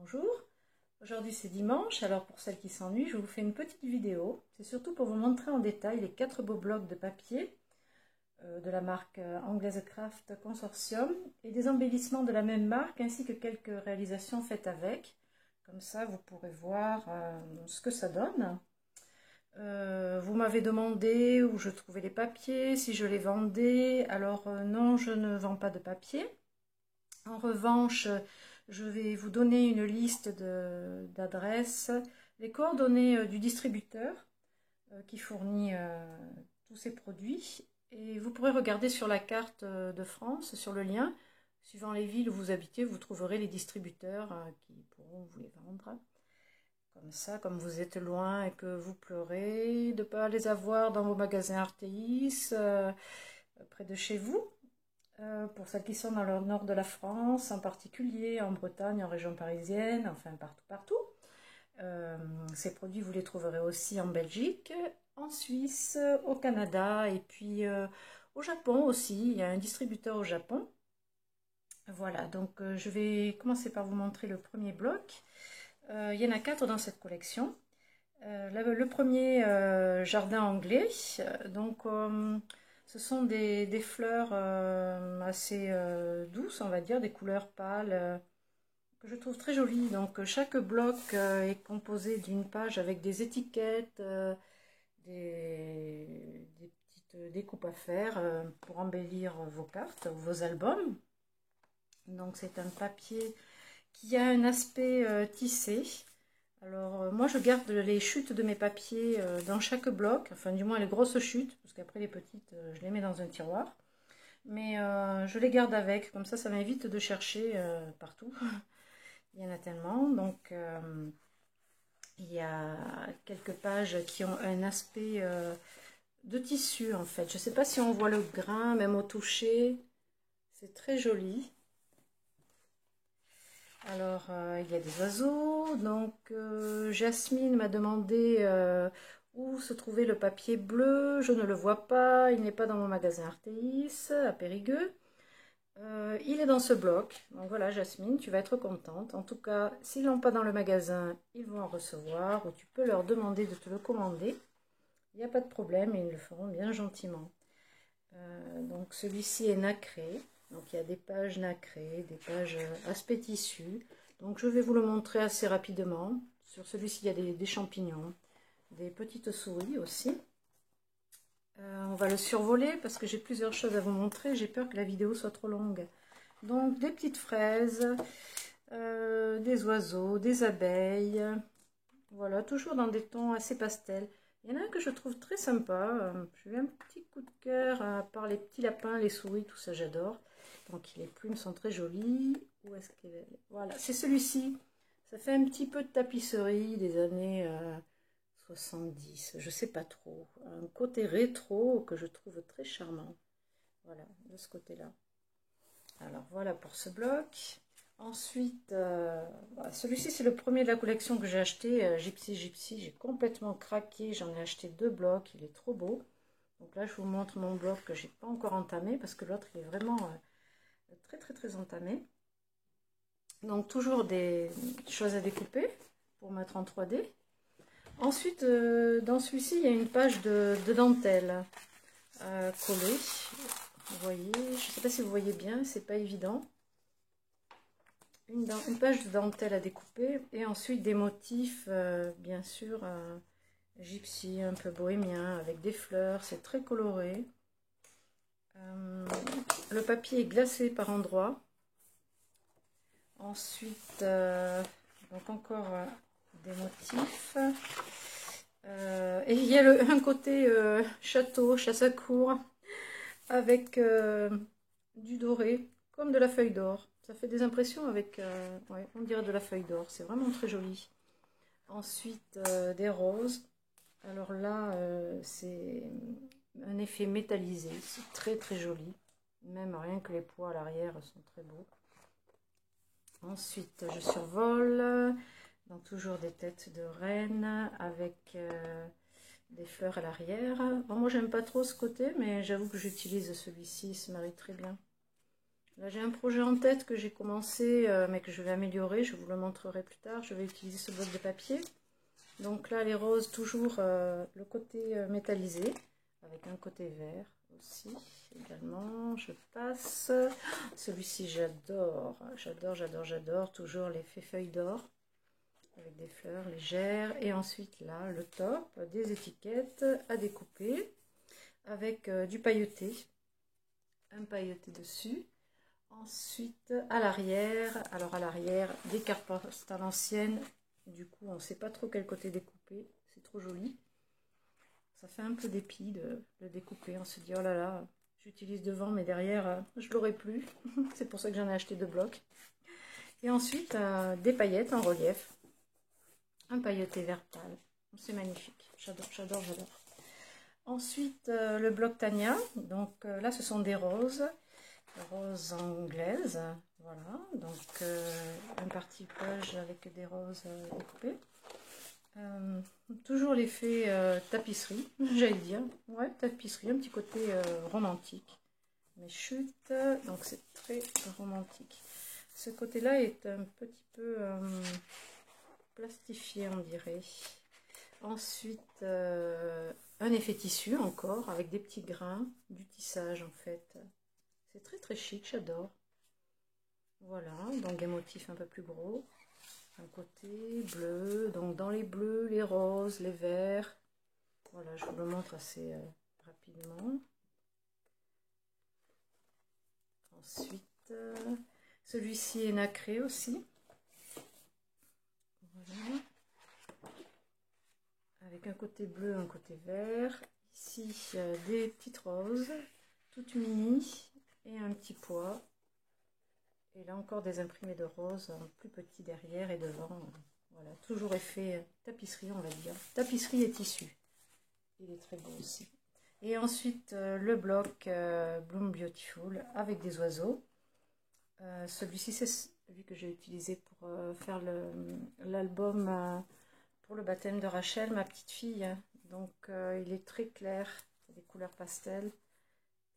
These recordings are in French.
Bonjour, aujourd'hui c'est dimanche, alors pour celles qui s'ennuient, je vous fais une petite vidéo. C'est surtout pour vous montrer en détail les 4 beaux blocs de papier de la marque anglaise Craft Consortium et des embellissements de la même marque ainsi que quelques réalisations faites avec. Comme ça vous pourrez voir ce que ça donne. Vous m'avez demandé où je trouvais les papiers, si je les vendais. Alors non, je ne vends pas de papier. En revanche, je vais vous donner une liste d'adresses, les coordonnées du distributeur qui fournit tous ces produits. Et vous pourrez regarder sur la carte de France, sur le lien. Suivant les villes où vous habitez, vous trouverez les distributeurs qui pourront vous les vendre. Comme ça, comme vous êtes loin et que vous pleurez de ne pas les avoir dans vos magasins Artéis, près de chez vous. Pour celles qui sont dans le nord de la France, en particulier en Bretagne, en région parisienne, enfin partout. Ces produits, vous les trouverez aussi en Belgique, en Suisse, au Canada et puis au Japon aussi. Il y a un distributeur au Japon. Voilà, donc je vais commencer par vous montrer le premier bloc. Il y en a 4 dans cette collection. Le premier, jardin anglais. Donc, ce sont des fleurs assez douces, on va dire, des couleurs pâles que je trouve très jolies. Donc, chaque bloc est composé d'une page avec des étiquettes, des petites découpes à faire pour embellir vos cartes ou vos albums. Donc, c'est un papier qui a un aspect tissé. Alors, moi, je garde les chutes de mes papiers dans chaque bloc, enfin, du moins les grosses chutes, parce qu'après les petites, je les mets dans un tiroir. Mais je les garde avec, comme ça m'évite de chercher partout. Il y en a tellement. Donc, il y a quelques pages qui ont un aspect de tissu, en fait. Je ne sais pas si on voit le grain, même au toucher. C'est très joli. Alors, il y a des oiseaux. Donc, Jasmine m'a demandé où se trouvait le papier bleu. Je ne le vois pas. Il n'est pas dans mon magasin Artéis, à Périgueux. Il est dans ce bloc. Donc voilà, Jasmine, tu vas être contente. En tout cas, s'ils l'ont pas dans le magasin, ils vont en recevoir. Ou tu peux leur demander de te le commander. Il n'y a pas de problème, ils le feront bien gentiment. Donc, celui-ci est nacré. Donc il y a des pages nacrées, des pages aspect tissu. Donc je vais vous le montrer assez rapidement. Sur celui-ci, il y a des champignons, des petites souris aussi. On va le survoler parce que j'ai plusieurs choses à vous montrer. J'ai peur que la vidéo soit trop longue. Donc des petites fraises, des oiseaux, des abeilles. Voilà, toujours dans des tons assez pastels. Il y en a un que je trouve très sympa. Je fais un petit coup de cœur par les petits lapins, les souris, tout ça j'adore. Donc les plumes sont très jolies. Où est-ce qu'elle est? Voilà, c'est celui-ci. Ça fait un petit peu de tapisserie des années 70. Je sais pas trop. Un côté rétro que je trouve très charmant. Voilà, de ce côté-là. Alors voilà pour ce bloc. Ensuite, celui-ci c'est le premier de la collection que j'ai acheté, Gypsy Gypsy. J'ai complètement craqué. J'en ai acheté 2 blocs. Il est trop beau. Donc là, je vous montre mon bloc que j'ai pas encore entamé parce que l'autre il est vraiment très entamé. Donc toujours des choses à découper pour mettre en 3D. Ensuite, dans celui-ci, il y a une page de dentelle collée. Vous voyez, je ne sais pas si vous voyez bien, c'est pas évident. Une page de dentelle à découper et ensuite des motifs, bien sûr, gypsy, un peu bohémien, avec des fleurs, c'est très coloré. Le papier est glacé par endroits. Ensuite, donc encore des motifs. Et il y a un côté château, chasse à cour, avec du doré, comme de la feuille d'or. Ça fait des impressions avec, ouais, on dirait de la feuille d'or. C'est vraiment très joli. Ensuite, des roses. Alors là, c'est un effet métallisé. C'est très joli. Même rien que les pois à l'arrière sont très beaux. Ensuite, je survole. Donc toujours des têtes de reine avec des fleurs à l'arrière. Bon, moi, j'aime pas trop ce côté, mais j'avoue que j'utilise celui-ci. Il se marie très bien Là, j'ai un projet en tête que j'ai commencé, mais que je vais améliorer. Je vous le montrerai plus tard. Je vais utiliser ce bloc de papier. Donc là, les roses, toujours le côté métallisé, avec un côté vert aussi. Également, je passe. Celui-ci, j'adore. J'adore, j'adore, j'adore. Toujours l'effet feuille d'or, avec des fleurs légères. Et ensuite, là, le top, des étiquettes à découper, avec du pailleté. Un pailleté dessus. Ensuite, à l'arrière, alors à l'arrière, des cartes postales anciennes. Du coup, on ne sait pas trop quel côté découper. C'est trop joli. Ça fait un peu dépit de le découper. On se dit, oh là là, j'utilise devant, mais derrière, je ne l'aurai plus. C'est pour ça que j'en ai acheté 2 blocs. Et ensuite, des paillettes en relief. Un pailleté vert pâle. C'est magnifique. J'adore, j'adore, j'adore. Ensuite, le bloc Tania. Donc là, ce sont des roses. Roses anglaises, voilà, donc un parti-page avec des roses découpées. Toujours l'effet tapisserie, j'allais dire, ouais, tapisserie, un petit côté romantique. Mes chutes, donc c'est très romantique. Ce côté-là est un petit peu plastifié, on dirait. Ensuite, un effet tissu encore, avec des petits grains, du tissage en fait. C'est très très chic, j'adore. Voilà, donc des motifs un peu plus gros. Un côté bleu, donc dans les bleus, les roses, les verts. Voilà, je vous le montre assez rapidement. Ensuite, celui-ci est nacré aussi. Voilà. Avec un côté bleu, un côté vert. Ici, des petites roses, toutes mini. Et un petit pois. Et là encore des imprimés de roses, plus petits derrière et devant. Voilà, toujours effet tapisserie, on va dire. Tapisserie et tissu. Il est très beau aussi. Et ensuite, le bloc Bloom Beautiful avec des oiseaux. Celui-ci, c'est celui que j'ai utilisé pour faire l'album pour le baptême de Rachel, ma petite fille. Donc, il est très clair, des couleurs pastel.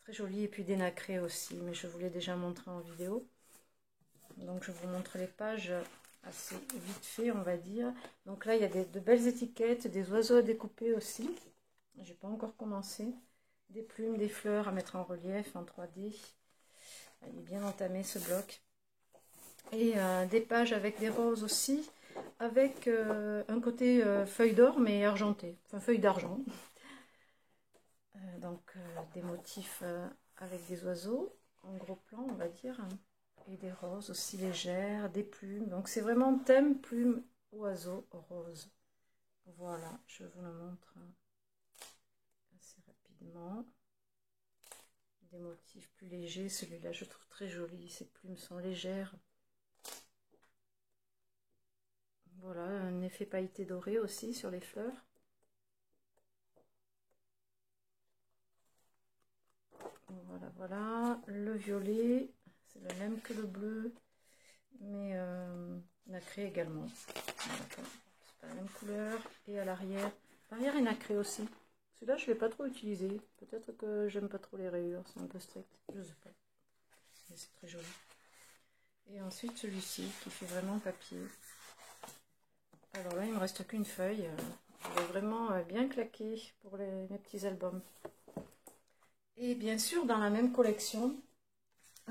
Très joli, et puis des nacrés aussi, mais je vous l'ai déjà montré en vidéo. Donc je vous montre les pages assez vite fait, on va dire. Donc là, il y a de belles étiquettes, des oiseaux à découper aussi. J'ai pas encore commencé. Des plumes, des fleurs à mettre en relief, en 3D. Il est bien entamé ce bloc. Et des pages avec des roses aussi, avec un côté feuille d'or, mais argenté, enfin feuille d'argent. Donc des motifs avec des oiseaux en gros plan, on va dire, et des roses aussi légères, des plumes. Donc c'est vraiment thème plume oiseau rose. Voilà, je vous le montre assez rapidement. Des motifs plus légers, celui-là je trouve très joli, ces plumes sont légères. Voilà, un effet pailleté doré aussi sur les fleurs. Voilà, voilà, le violet, c'est le même que le bleu, mais nacré également. C'est pas la même couleur. Et à l'arrière, l'arrière est nacré aussi. Celui-là, je ne l'ai pas trop utilisé. Peut-être que j'aime pas trop les rayures, c'est un peu strict, je sais pas. Mais c'est très joli. Et ensuite celui-ci qui fait vraiment papier. Alors là, il me reste qu'une feuille. Je vais vraiment bien claquer pour mes petits albums. Et bien sûr, dans la même collection,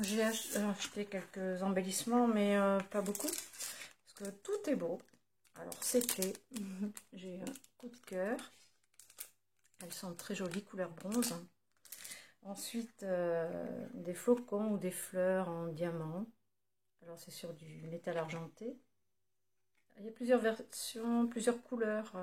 j'ai acheté quelques embellissements, mais pas beaucoup, parce que tout est beau. Alors, ces clés, j'ai un coup de cœur. Elles sont très jolies, couleur bronze. Ensuite, des flocons ou des fleurs en diamant. Alors, c'est sur du métal argenté. Il y a plusieurs versions, plusieurs couleurs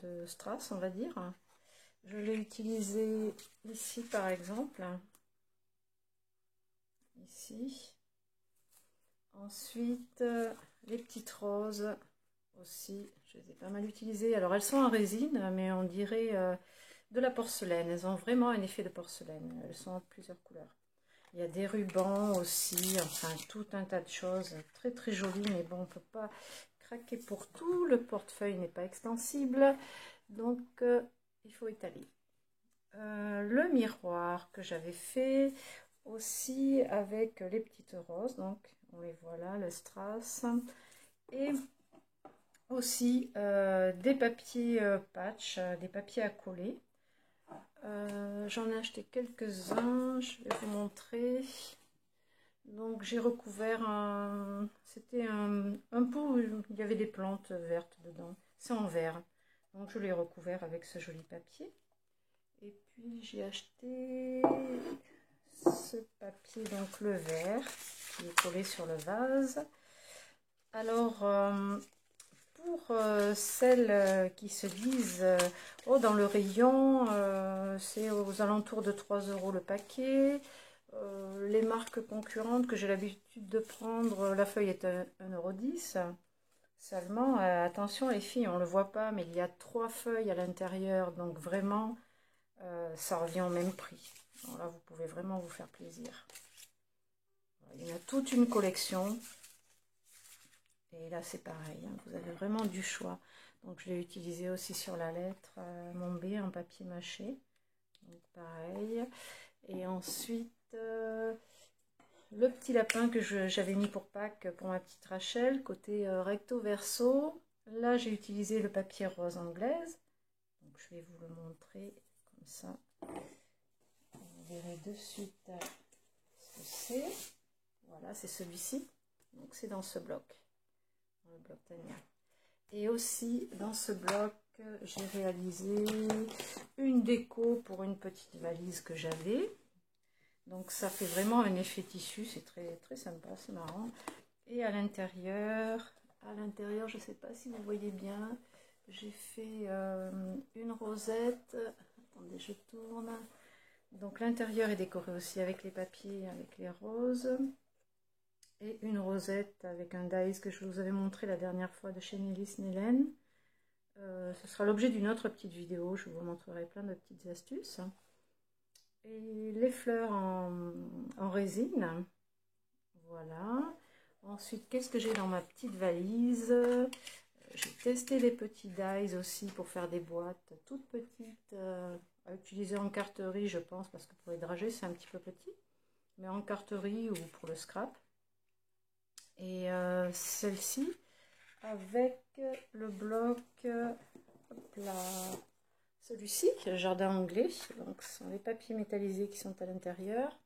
de strass, on va dire. Je l'ai utilisé ici, par exemple. Ici. Ensuite, les petites roses aussi, je les ai pas mal utilisées. Alors, elles sont en résine, mais on dirait de la porcelaine. Elles ont vraiment un effet de porcelaine. Elles sont en plusieurs couleurs. Il y a des rubans aussi, enfin, tout un tas de choses. Très, très jolies, mais bon, on ne peut pas craquer pour tout. Le portefeuille n'est pas extensible, donc il faut étaler. Le miroir que j'avais fait aussi avec les petites roses, donc on les voit là, le strass, et aussi des papiers patch, des papiers à coller. J'en ai acheté quelques-uns, je vais vous montrer. Donc j'ai recouvert c'était un pot où il y avait des plantes vertes dedans, c'est en verre. Donc je l'ai recouvert avec ce joli papier. Et puis j'ai acheté ce papier, donc le vert, qui est collé sur le vase. Alors, pour celles qui se disent oh, dans le rayon, c'est aux alentours de 3 € le paquet. Les marques concurrentes que j'ai l'habitude de prendre, la feuille est 1,10 € seulement. Attention les filles, on ne le voit pas, mais il y a 3 feuilles à l'intérieur, donc vraiment, ça revient au même prix. Alors là, vous pouvez vraiment vous faire plaisir. Il y en a toute une collection. Et là, c'est pareil, hein, vous avez vraiment du choix. Donc, je l'ai utilisé aussi sur la lettre mon B en papier mâché. Donc, pareil. Et ensuite, le petit lapin que j'avais mis pour Pâques pour ma petite Rachel, côté recto verso. Là, j'ai utilisé le papier rose anglaise. Donc, je vais vous le montrer comme ça. Vous verrez de suite ce que c'est. Voilà, c'est celui-ci. Donc, c'est dans ce bloc. Dans le bloc Tania. Et aussi, dans ce bloc, j'ai réalisé une déco pour une petite valise que j'avais. Donc, ça fait vraiment un effet tissu. C'est très, très sympa, c'est marrant. Et à l'intérieur, je ne sais pas si vous voyez bien, j'ai fait une rosette. Attendez, je tourne. Donc, l'intérieur est décoré aussi avec les papiers, avec les roses. Et une rosette avec un dies que je vous avais montré la dernière fois de chez Nélis Nélène. Ce sera l'objet d'une autre petite vidéo, je vous montrerai plein de petites astuces. Et les fleurs en résine, voilà. Ensuite, qu'est-ce que j'ai dans ma petite valise? J'ai testé les petits dies aussi pour faire des boîtes toutes petites, à utiliser en carterie je pense, parce que pour les dragées c'est un petit peu petit, mais en carterie ou pour le scrap. Et celle-ci avec le bloc, celui-ci, le jardin anglais. Donc ce sont les papiers métallisés qui sont à l'intérieur.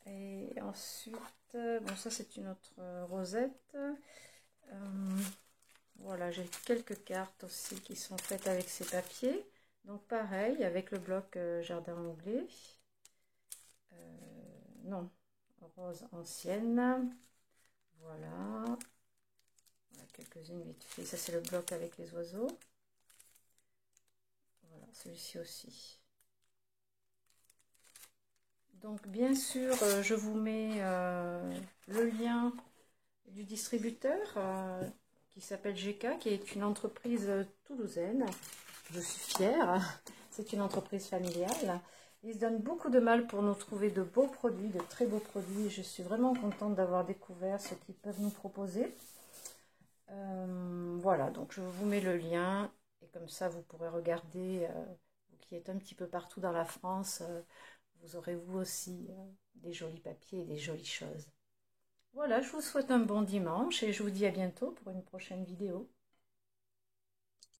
Et ensuite, bon ça c'est une autre rosette. Voilà, j'ai quelques cartes aussi qui sont faites avec ces papiers. Donc pareil, avec le bloc jardin anglais. Non, rose ancienne. Voilà, quelques-unes vite fait. Ça, c'est le bloc avec les oiseaux. Voilà, celui-ci aussi. Donc, bien sûr, je vous mets le lien du distributeur qui s'appelle GK, qui est une entreprise toulousaine. Je suis fière. C'est une entreprise familiale. Ils se donnent beaucoup de mal pour nous trouver de beaux produits, de très beaux produits. Je suis vraiment contente d'avoir découvert ce qu'ils peuvent nous proposer. Voilà, donc je vous mets le lien et comme ça vous pourrez regarder, vous qui êtes un petit peu partout dans la France, vous aurez vous aussi des jolis papiers et des jolies choses. Voilà, je vous souhaite un bon dimanche et je vous dis à bientôt pour une prochaine vidéo.